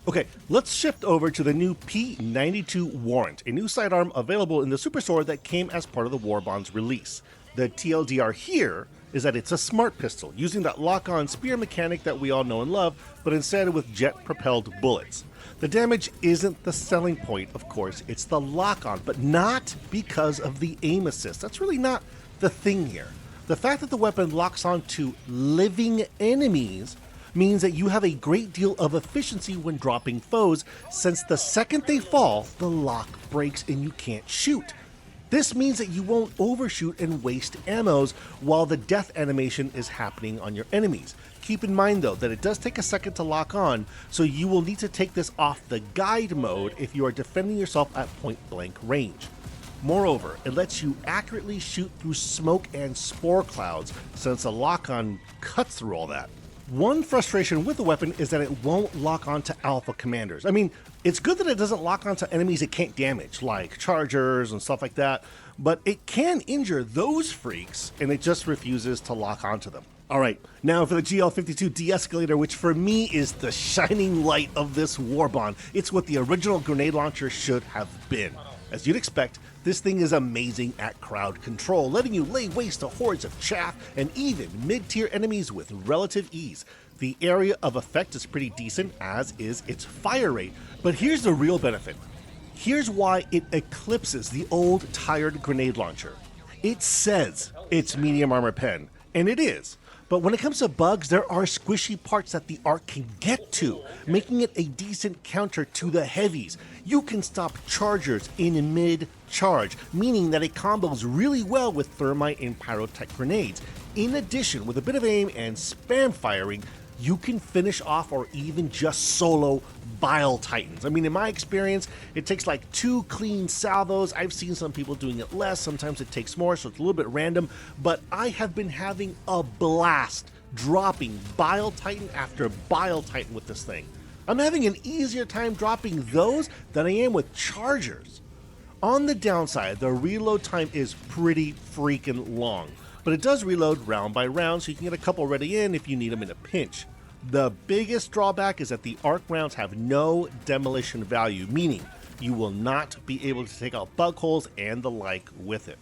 Okay, let's shift over to the new P92 Warrant, a new sidearm available in the Superstore that came as part of the Warbond's release. The TLDR here is that it's a smart pistol, using that lock-on spear mechanic that we all know and love, but instead with jet-propelled bullets. The damage isn't the selling point, of course, it's the lock-on, but not because of the aim assist. That's really not the thing here. The fact that the weapon locks on to living enemies means that you have a great deal of efficiency when dropping foes, since the second they fall, the lock breaks and you can't shoot. This means that you won't overshoot and waste ammos while the death animation is happening on your enemies. Keep in mind though that it does take a second to lock on, so you will need to take this off the guide mode if you are defending yourself at point blank range. Moreover, it lets you accurately shoot through smoke and spore clouds, since the lock-on cuts through all that. One frustration with the weapon is that it won't lock onto alpha commanders. I mean, it's good that it doesn't lock onto enemies it can't damage, like chargers and stuff like that, but it can injure those freaks, and it just refuses to lock onto them. Alright, now for the GL52 de-escalator, which for me is the shining light of this Warbond. It's what the original grenade launcher should have been. As you'd expect, this thing is amazing at crowd control, letting you lay waste to hordes of chaff and even mid-tier enemies with relative ease. The area of effect is pretty decent, as is its fire rate, but here's the real benefit. Here's why it eclipses the old tired grenade launcher. It says it's medium armor pen, and it is. But when it comes to bugs, there are squishy parts that the arc can get to, making it a decent counter to the heavies. You can stop chargers in mid-charge, meaning that it combos really well with thermite and pyrotech grenades. In addition, with a bit of aim and spam firing, you can finish off or even just solo Bile Titans. I mean, in my experience, it takes like 2 clean salvos. I've seen some people doing it less, sometimes it takes more, so it's a little bit random, but I have been having a blast dropping Bile Titan after Bile Titan with this thing. I'm having an easier time dropping those than I am with chargers. On the downside, the reload time is pretty freaking long, but it does reload round by round, so you can get a couple ready in if you need them in a pinch. The biggest drawback is that the arc rounds have no demolition value, meaning you will not be able to take out bug holes and the like with it.